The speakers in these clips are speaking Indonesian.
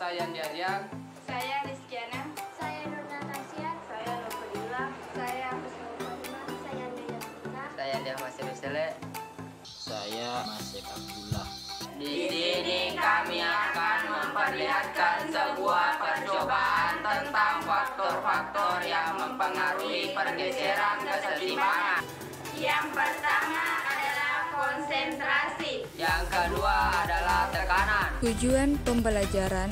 Saya Dian. Saya Rizkiana. Saya Nur Natasya. Saya Nurfadila. Saya Husnul Khotimah. Saya Naya Fitna. Saya Diahmasir Rusele. Saya Masih Abdullah. Di sini kami akan memperlihatkan sebuah percobaan tentang faktor-faktor yang mempengaruhi pergeseran kesetimbangan. Yang pertama adalah konsentrasi. Yang kedua adalah tekanan. Tujuan pembelajaran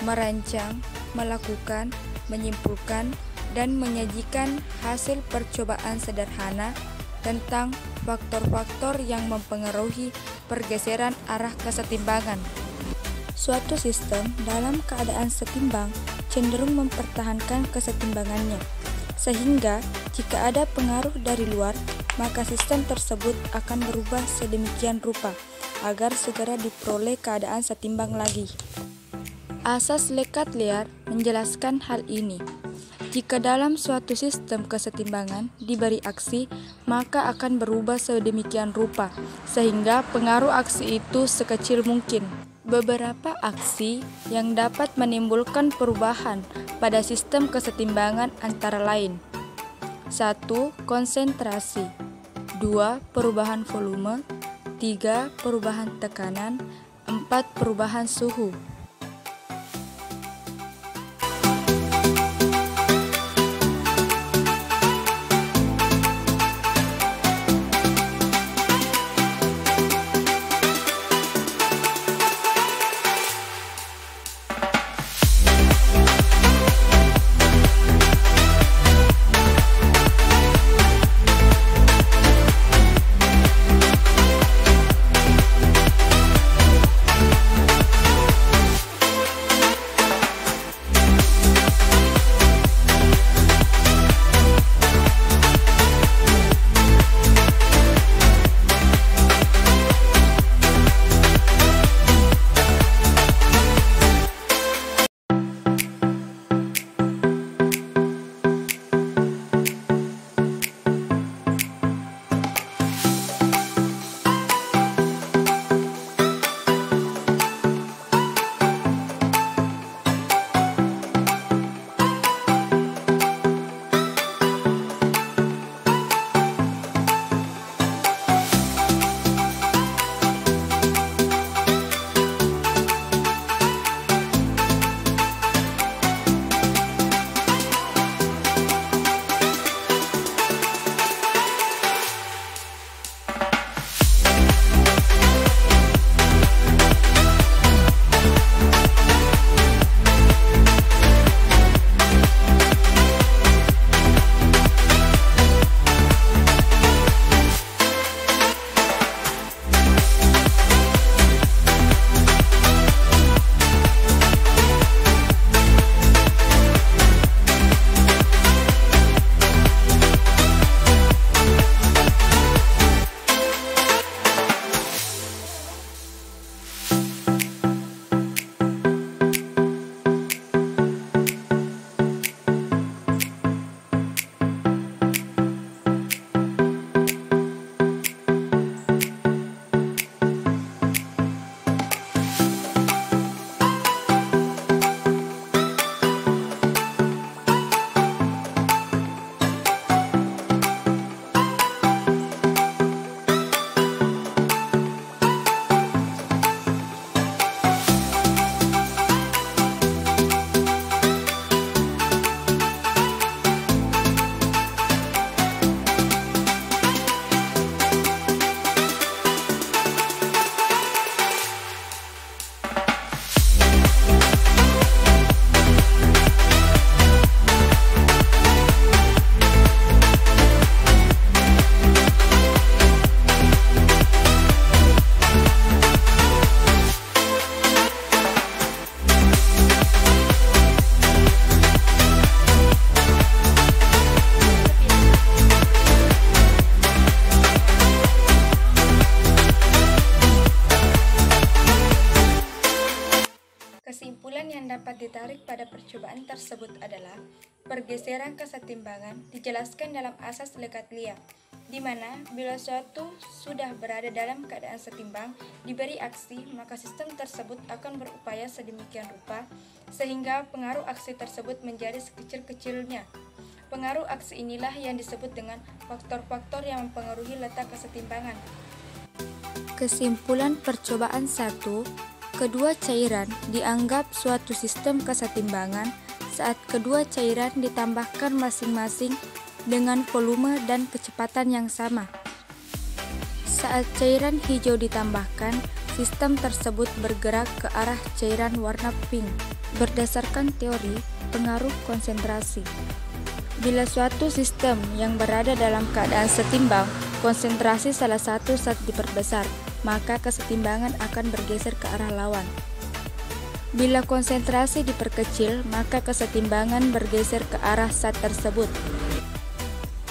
merancang, melakukan, menyimpulkan, dan menyajikan hasil percobaan sederhana tentang faktor-faktor yang mempengaruhi pergeseran arah kesetimbangan. Suatu sistem dalam keadaan setimbang cenderung mempertahankan kesetimbangannya, sehingga jika ada pengaruh dari luar, maka sistem tersebut akan berubah sedemikian rupa agar segera diperoleh keadaan setimbang lagi. Asas Lekatliar menjelaskan hal ini. Jika dalam suatu sistem kesetimbangan diberi aksi, maka akan berubah sedemikian rupa, sehingga pengaruh aksi itu sekecil mungkin. Beberapa aksi yang dapat menimbulkan perubahan pada sistem kesetimbangan antara lain: 1. Konsentrasi, 2. Perubahan volume, 3. Perubahan tekanan, 4. Perubahan suhu. adalah pergeseran kesetimbangan dijelaskan dalam asas Lekatlia, di mana bila suatu sudah berada dalam keadaan setimbang diberi aksi, maka sistem tersebut akan berupaya sedemikian rupa sehingga pengaruh aksi tersebut menjadi sekecil-kecilnya. Pengaruh aksi inilah yang disebut dengan faktor-faktor yang mempengaruhi letak kesetimbangan. Kesimpulan percobaan 1, kedua cairan dianggap suatu sistem kesetimbangan saat kedua cairan ditambahkan masing-masing dengan volume dan kecepatan yang sama. Saat cairan hijau ditambahkan, sistem tersebut bergerak ke arah cairan warna pink berdasarkan teori pengaruh konsentrasi. Bila suatu sistem yang berada dalam keadaan setimbang, konsentrasi salah satu zat diperbesar, maka kesetimbangan akan bergeser ke arah lawan. Bila konsentrasi diperkecil, maka kesetimbangan bergeser ke arah zat tersebut.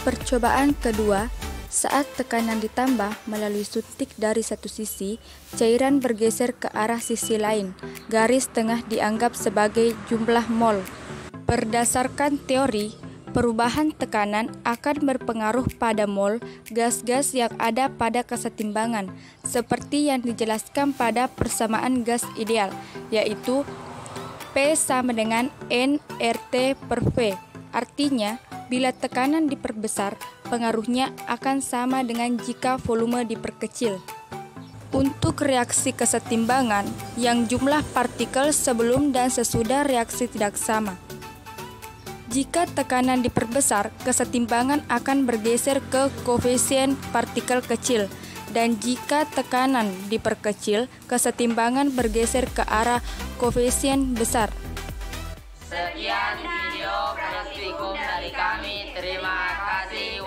Percobaan kedua, saat tekanan ditambah melalui suntik dari satu sisi, cairan bergeser ke arah sisi lain. Garis tengah dianggap sebagai jumlah mol. Berdasarkan teori, perubahan tekanan akan berpengaruh pada mol gas-gas yang ada pada kesetimbangan, seperti yang dijelaskan pada persamaan gas ideal, yaitu P sama dengan nRT per V. Artinya, bila tekanan diperbesar, pengaruhnya akan sama dengan jika volume diperkecil. Untuk reaksi kesetimbangan, yang jumlah partikel sebelum dan sesudah reaksi tidak sama. Jika tekanan diperbesar, kesetimbangan akan bergeser ke koefisien partikel kecil, dan jika tekanan diperkecil, kesetimbangan bergeser ke arah koefisien besar. Sekian video praktikum dari kami. Terima kasih.